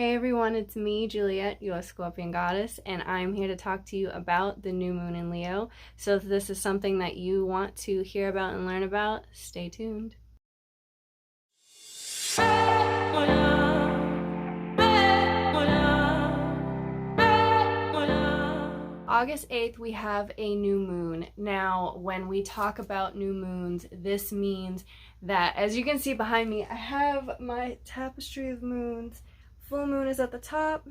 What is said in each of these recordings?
Hey everyone, it's me, Juliet, your Scorpion Goddess, and I'm here to talk to you about the new moon in Leo. So if this is something that you want to hear about and learn about, stay tuned. August 8th, we have a new moon. Now, when we talk about new moons, this means that, as you can see behind me, I have my tapestry of moons. Full moon is at the top,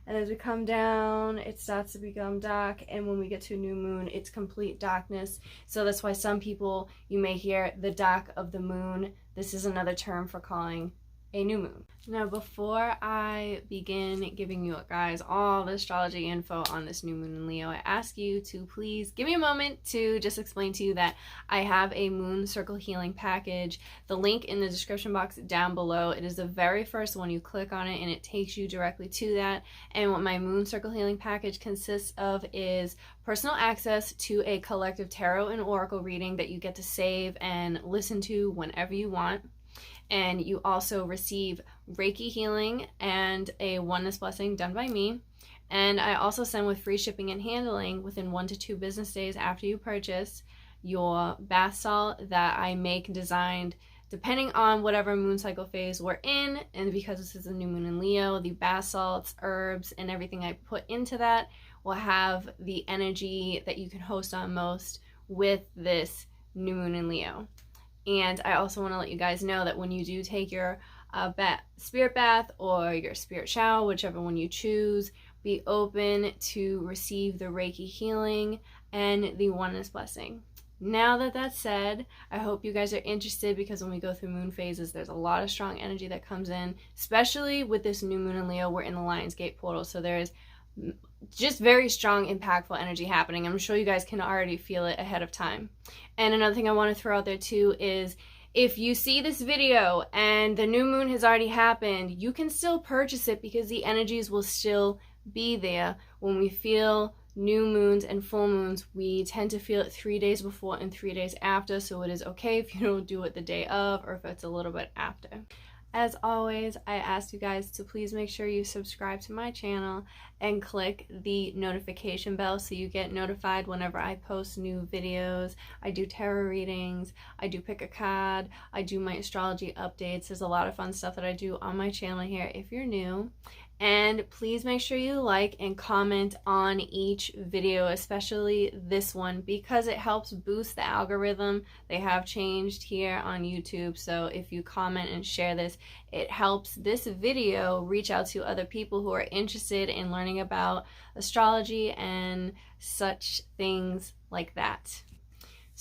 and as we come down, it starts to become dark, and when we get to a new moon, it's complete darkness. So that's why some people, you may hear the dark of the moon. This is another term for calling a new moon. Now, before I begin giving you guys all the astrology info on this new moon in Leo, I ask you to please give me a moment to just explain to you that I have a moon circle healing package. The link in the description box down below. It is the very first one. You click on it and it takes you directly to that. And what my moon circle healing package consists of is personal access to a collective tarot and oracle reading that you get to save and listen to whenever you want. And you also receive Reiki healing and a oneness blessing done by me. And I also send with free shipping and handling within 1 to 2 business days after you purchase your bath salt that I make designed depending on whatever moon cycle phase we're in. And because this is a new moon in Leo, the bath salts, herbs, and everything I put into that will have the energy that you can host on most with this new moon in Leo. And I also want to let you guys know that when you do take your spirit bath or your spirit shower, whichever one you choose, be open to receive the Reiki healing and the oneness blessing. Now that that's said, I hope you guys are interested, because when we go through moon phases, there's a lot of strong energy that comes in, especially with this new moon in Leo. We're in the Lion's Gate portal, so there is just very strong, impactful energy happening. I'm sure you guys can already feel it ahead of time. And another thing I want to throw out there too is, if you see this video and the new moon has already happened, you can still purchase it because the energies will still be there. When we feel new moons and full moons, we tend to feel it 3 days before and 3 days after, so it is okay if you don't do it the day of or if it's a little bit after. As always, I ask you guys to please make sure you subscribe to my channel and click the notification bell so you get notified whenever I post new videos. I do tarot readings, I do pick a card, I do my astrology updates. There's a lot of fun stuff that I do on my channel here if you're new. And please make sure you like and comment on each video, especially this one, because it helps boost the algorithm. They have changed here on YouTube, so if you comment and share this, it helps this video reach out to other people who are interested in learning about astrology and such things like that.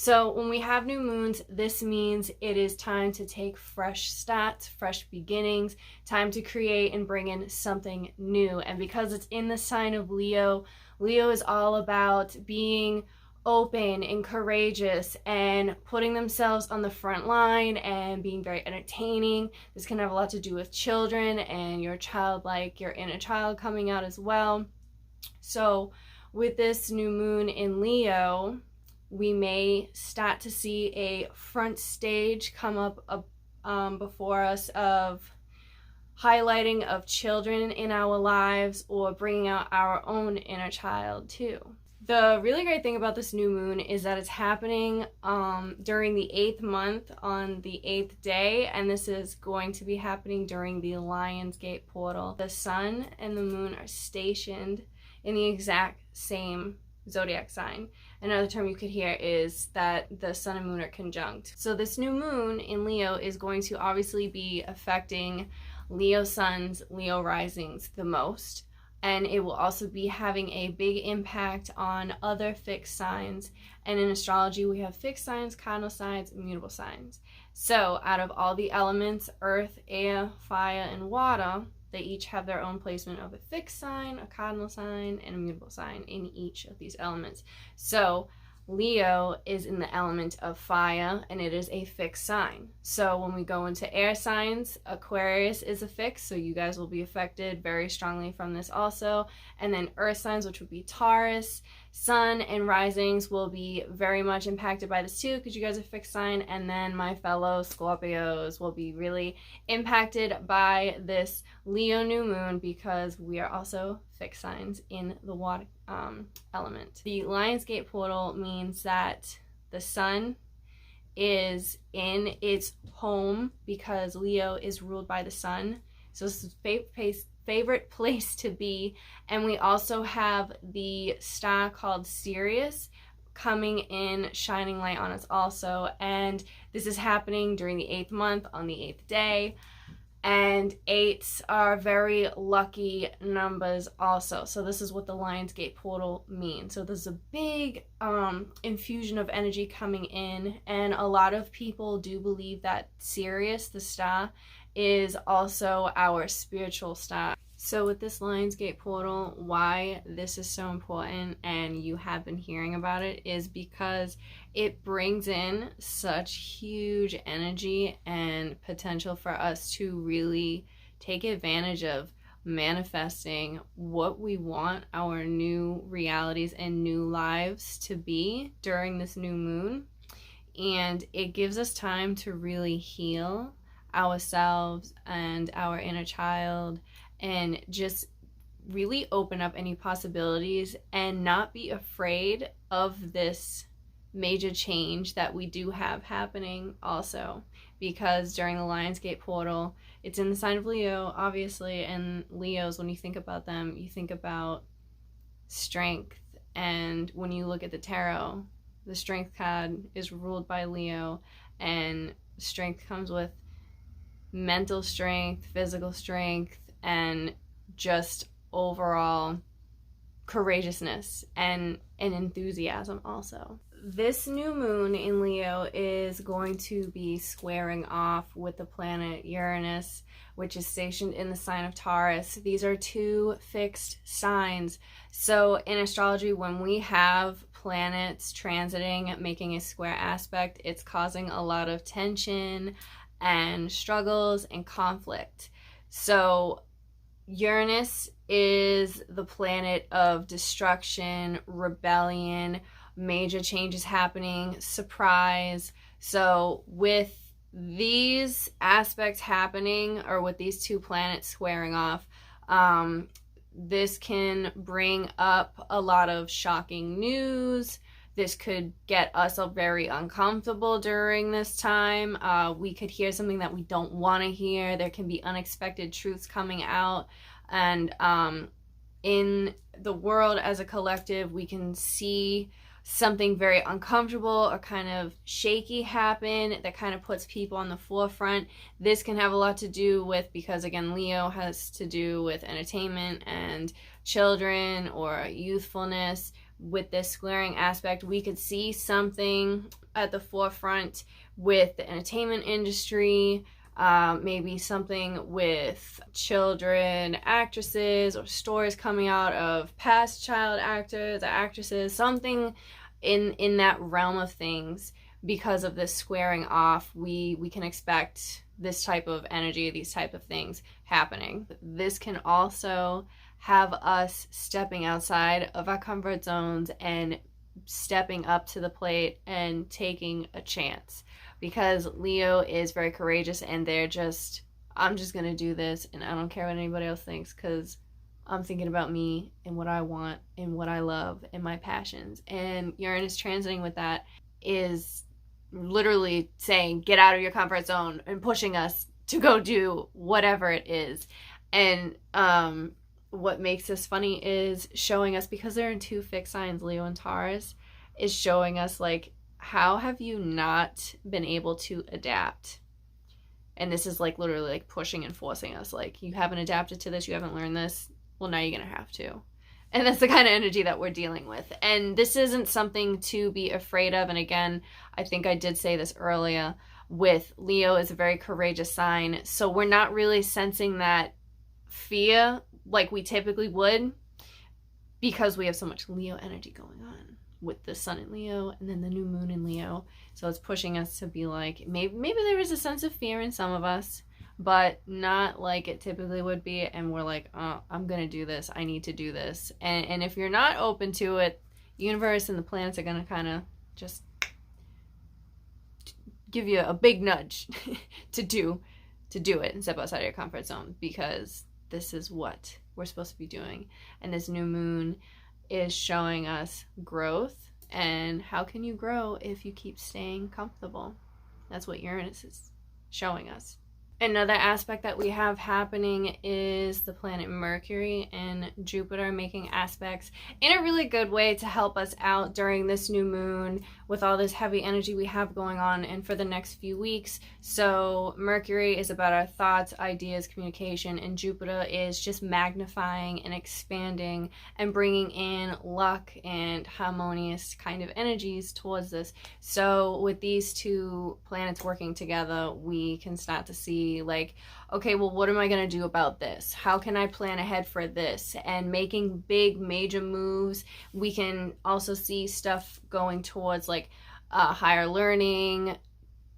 So when we have new moons, this means it is time to take fresh starts, fresh beginnings, time to create and bring in something new. And because it's in the sign of Leo, Leo is all about being open and courageous and putting themselves on the front line and being very entertaining. This can have a lot to do with children and your childlike, your inner child coming out as well. So with this new moon in Leo, we may start to see a front stage come up before us of highlighting of children in our lives or bringing out our own inner child too. The really great thing about this new moon is that it's happening during the 8th month on the 8th day, and this is going to be happening during the Lion's Gate portal. The sun and the moon are stationed in the exact same zodiac sign. Another term you could hear is that the sun and moon are conjunct. So this new moon in Leo is going to obviously be affecting Leo suns, Leo risings the most. And it will also be having a big impact on other fixed signs. And in astrology, we have fixed signs, cardinal signs, immutable signs. So out of all the elements, earth, air, fire, and water, they each have their own placement of a fixed sign, a cardinal sign, and a mutable sign in each of these elements. So Leo is in the element of fire, and it is a fixed sign. So when we go into air signs, Aquarius is a fix, so you guys will be affected very strongly from this also. And then earth signs, which would be Taurus, sun and risings will be very much impacted by this too, because you guys are fixed sign. And then my fellow Scorpios will be really impacted by this Leo new moon, because we are also fixed signs in the water element. The Lionsgate portal means that the sun is in its home, because Leo is ruled by the sun. So this is favorite place to be. And we also have the star called Sirius coming in, shining light on us also. And this is happening during the 8th month on the 8th day. And 8s are very lucky numbers also. So this is what the Lionsgate portal means. So there's a big infusion of energy coming in, and a lot of people do believe that Sirius, the star, is also our spiritual star. So with this Lionsgate portal, why this is so important and you have been hearing about it is because it brings in such huge energy and potential for us to really take advantage of manifesting what we want our new realities and new lives to be during this new moon. And it gives us time to really heal ourselves and our inner child, and just really open up any possibilities and not be afraid of this major change that we do have happening also. Because during the Lionsgate portal, it's in the sign of Leo, obviously, and Leos, when you think about them, you think about strength. And when you look at the tarot, the strength card is ruled by Leo, and strength comes with mental strength, physical strength, and just overall courageousness and enthusiasm also. This new moon in Leo is going to be squaring off with the planet Uranus, which is stationed in the sign of Taurus. These are two fixed signs. So in astrology, when we have planets transiting, making a square aspect, it's causing a lot of tension and struggles and conflict. So Uranus is the planet of destruction, rebellion, major changes happening, surprise. So with these aspects happening, or with these two planets squaring off, this can bring up a lot of shocking news. This could get us very uncomfortable during this time. We could hear something that we don't want to hear. There can be unexpected truths coming out. And in the world as a collective, we can see something very uncomfortable or kind of shaky happen that kind of puts people on the forefront. This can have a lot to do with, because again, Leo has to do with entertainment and children or youthfulness. With this squaring aspect, we could see something at the forefront with the entertainment industry, maybe something with children, actresses, or stories coming out of past child actors or actresses, something in that realm of things. Because of this squaring off, we can expect this type of energy, these type of things happening. This can also have us stepping outside of our comfort zones and stepping up to the plate and taking a chance, because Leo is very courageous, and they're just, I'm just gonna do this and I don't care what anybody else thinks, because I'm thinking about me and what I want and what I love and my passions. And Uranus transiting with that is literally saying, get out of your comfort zone, and pushing us to go do whatever it is. And what makes this funny is showing us, because they're in two fixed signs, Leo and Taurus, is showing us like, how have you not been able to adapt? And this is like literally like pushing and forcing us, like, you haven't adapted to this, you haven't learned this, well, now you're gonna have to. And that's the kind of energy that we're dealing with. And this isn't something to be afraid of. And again, I think I did say this earlier, with Leo is a very courageous sign, so we're not really sensing that fear like we typically would, because we have so much Leo energy going on. with the sun in Leo and then the new moon in Leo. So it's pushing us to be like, maybe there is a sense of fear in some of us, but not like it typically would be. And we're like, oh, I'm going to do this. I need to do this. And if you're not open to it, the universe and the planets are going to kind of just give you a big nudge to do it and step outside of your comfort zone, because this is what we're supposed to be doing. And this new moon is showing us growth. And how can you grow if you keep staying comfortable? That's what Uranus is showing us. Another aspect that we have happening is the planet Mercury and Jupiter making aspects in a really good way to help us out during this new moon with all this heavy energy we have going on and for the next few weeks. So Mercury is about our thoughts, ideas, communication, and Jupiter is just magnifying and expanding and bringing in luck and harmonious kind of energies towards this. So with these two planets working together, we can start to see like, okay, well, what am I going to do about this? How can I plan ahead for this? And making big major moves. We can also see stuff going towards like higher learning,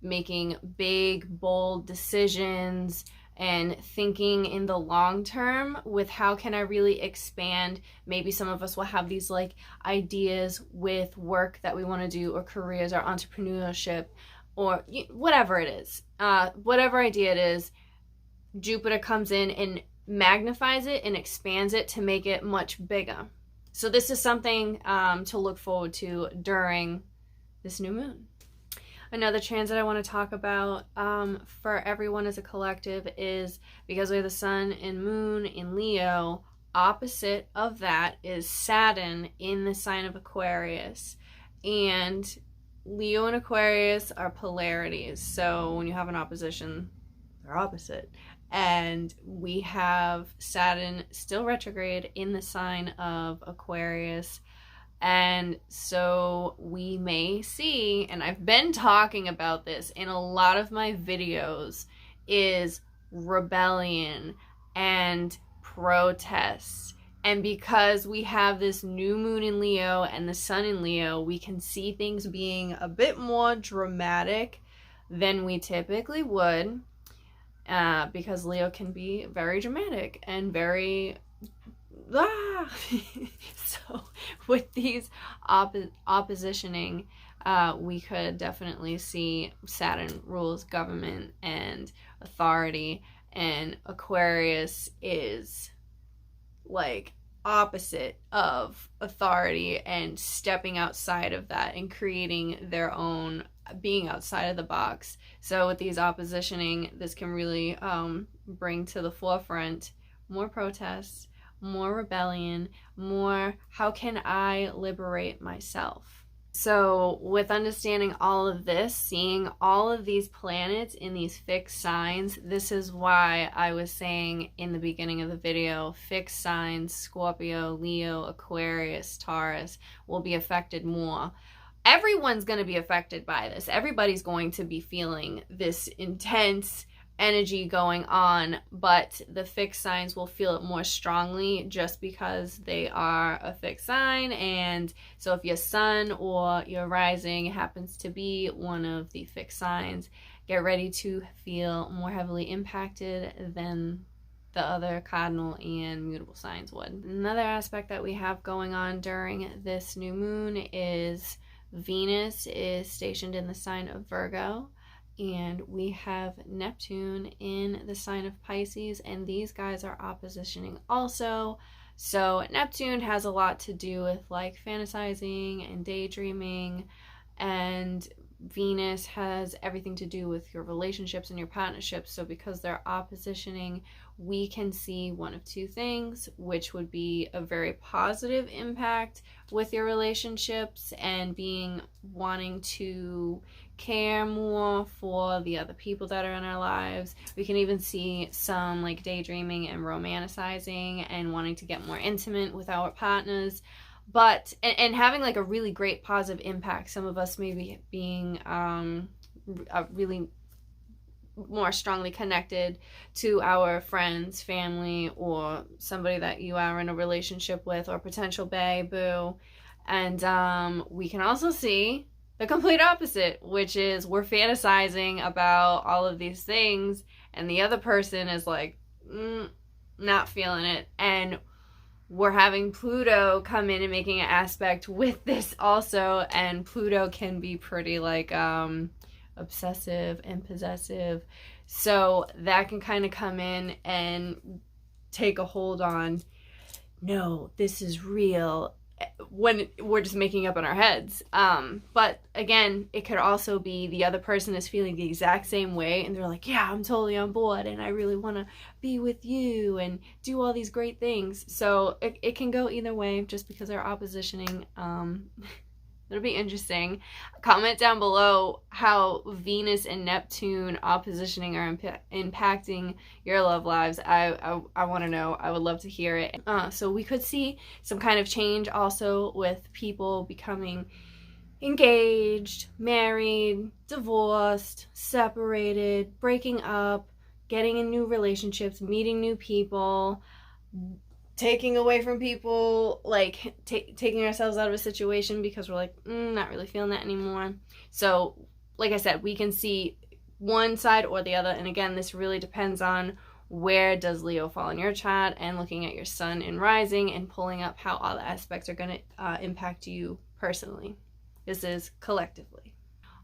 making big bold decisions, and thinking in the long term with how can I really expand. Maybe some of us will have these like ideas with work that we want to do, or careers, or entrepreneurship, or whatever it is, whatever idea it is. Jupiter comes in and magnifies it and expands it to make it much bigger. So this is something to look forward to during this new moon. Another transit I want to talk about for everyone as a collective is, because we have the sun and moon in Leo, opposite of that is Saturn in the sign of Aquarius. And Leo and Aquarius are polarities. So when you have an opposition, they're opposite. And we have Saturn still retrograde in the sign of Aquarius. And so we may see, and I've been talking about this in a lot of my videos, is rebellion and protests. And because we have this new moon in Leo and the sun in Leo, we can see things being a bit more dramatic than we typically would, because Leo can be very dramatic and very so with these oppositioning, we could definitely see Saturn rules government and authority, and Aquarius is like opposite of authority and stepping outside of that and creating their own, being outside of the box. So with these oppositioning, this can really bring to the forefront more protests, more rebellion, more how can I liberate myself. So with understanding all of this, seeing all of these planets in these fixed signs, this is why I was saying in the beginning of the video, fixed signs, Scorpio, Leo, Aquarius, Taurus will be affected more. Everyone's going to be affected by this. Everybody's going to be feeling this intense energy going on, but the fixed signs will feel it more strongly just because they are a fixed sign. And so if your sun or your rising happens to be one of the fixed signs, get ready to feel more heavily impacted than the other cardinal and mutable signs would. Another aspect that we have going on during this new moon is Venus is stationed in the sign of Virgo, and we have Neptune in the sign of Pisces, and these guys are oppositioning also. So Neptune has a lot to do with like fantasizing and daydreaming, and Venus has everything to do with your relationships and your partnerships. So because they're oppositioning, we can see one of two things, which would be a very positive impact with your relationships and wanting to care more for the other people that are in our lives. We can even see some like daydreaming and romanticizing and wanting to get more intimate with our partners, but and having like a really great positive impact. Some of us maybe being really more strongly connected to our friends, family, or somebody that you are in a relationship with, or potential bae, boo. And we can also see the complete opposite, which is we're fantasizing about all of these things, and the other person is like, not feeling it. And we're having Pluto come in and making an aspect with this also, and Pluto can be pretty like obsessive and possessive, so that can kind of come in and take a hold on, no, this is real, when we're just making up in our heads. But again, it could also be the other person is feeling the exact same way, and they're like, yeah, I'm totally on board, and I really want to be with you and do all these great things. So it can go either way, just because they're oppositioning. It'll be interesting. Comment down below how Venus and Neptune oppositioning are impacting your love lives. I want to know. I would love to hear it. So we could see some kind of change also with people becoming engaged, married, divorced, separated, breaking up, getting in new relationships, meeting new people, taking away from people, like taking ourselves out of a situation because we're like, not really feeling that anymore. So like I said, we can see one side or the other, and again, this really depends on where does Leo fall in your chart, and looking at your sun and rising and pulling up how all the aspects are going to impact you personally. This is collectively.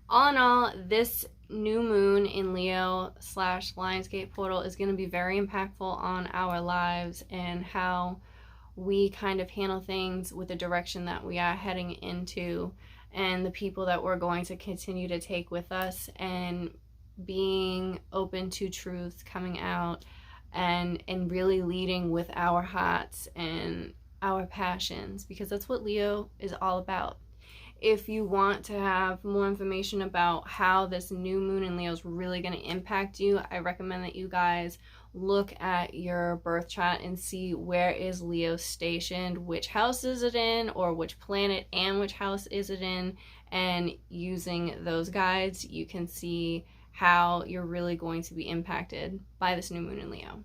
All in all, this new moon in Leo / Lionsgate portal is going to be very impactful on our lives and how we kind of handle things with the direction that we are heading into, and the people that we're going to continue to take with us, and being open to truth coming out, and really leading with our hearts and our passions, because that's what Leo is all about. If you want to have more information about how this new moon in Leo is really going to impact you, I recommend that you guys look at your birth chart and see where is Leo stationed, which house is it in, or which planet and which house is it in, and using those guides, you can see how you're really going to be impacted by this new moon in Leo.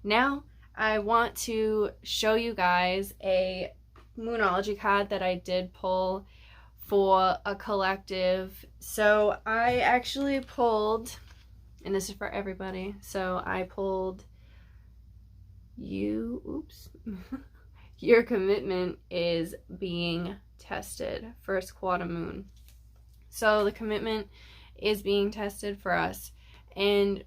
Now, I want to show you guys a Moonology card that I did pull for a collective. So I actually pulled, and this is for everybody, so I pulled your commitment is being tested, first quarter moon. So the commitment is being tested for us, and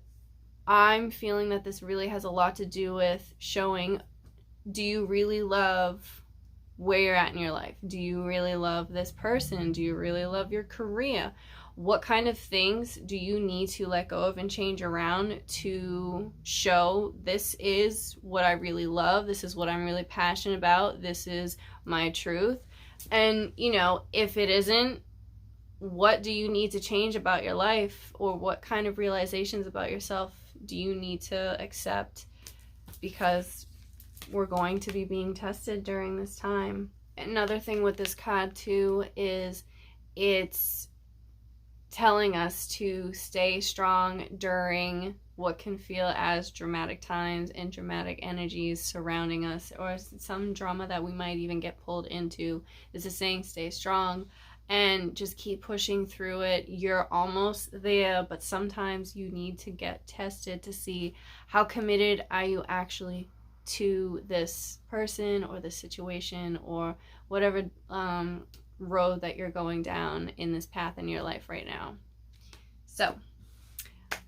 I'm feeling that this really has a lot to do with showing, do you really love where you're at in your life? Do you really love this person? Do you really love your career? What kind of things do you need to let go of and change around to show this is what I really love, this is what I'm really passionate about, this is my truth? And you know, if it isn't, what do you need to change about your life, or what kind of realizations about yourself do you need to accept? Because we're going to be being tested during this time. Another thing with this card too is it's telling us to stay strong during what can feel as dramatic times and dramatic energies surrounding us, or some drama that we might even get pulled into. This is saying stay strong and just keep pushing through it. You're almost there, but sometimes you need to get tested to see how committed are you actually to this person or this situation or whatever road that you're going down in this path in your life right now. So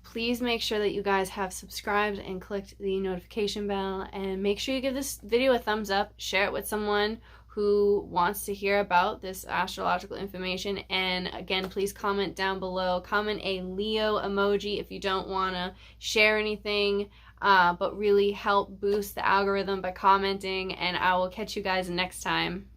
please make sure that you guys have subscribed and clicked the notification bell, and make sure you give this video a thumbs up, share it with someone who wants to hear about this astrological information. And again, please comment down below, comment a Leo emoji if you don't want to share anything, but really help boost the algorithm by commenting, and I will catch you guys next time.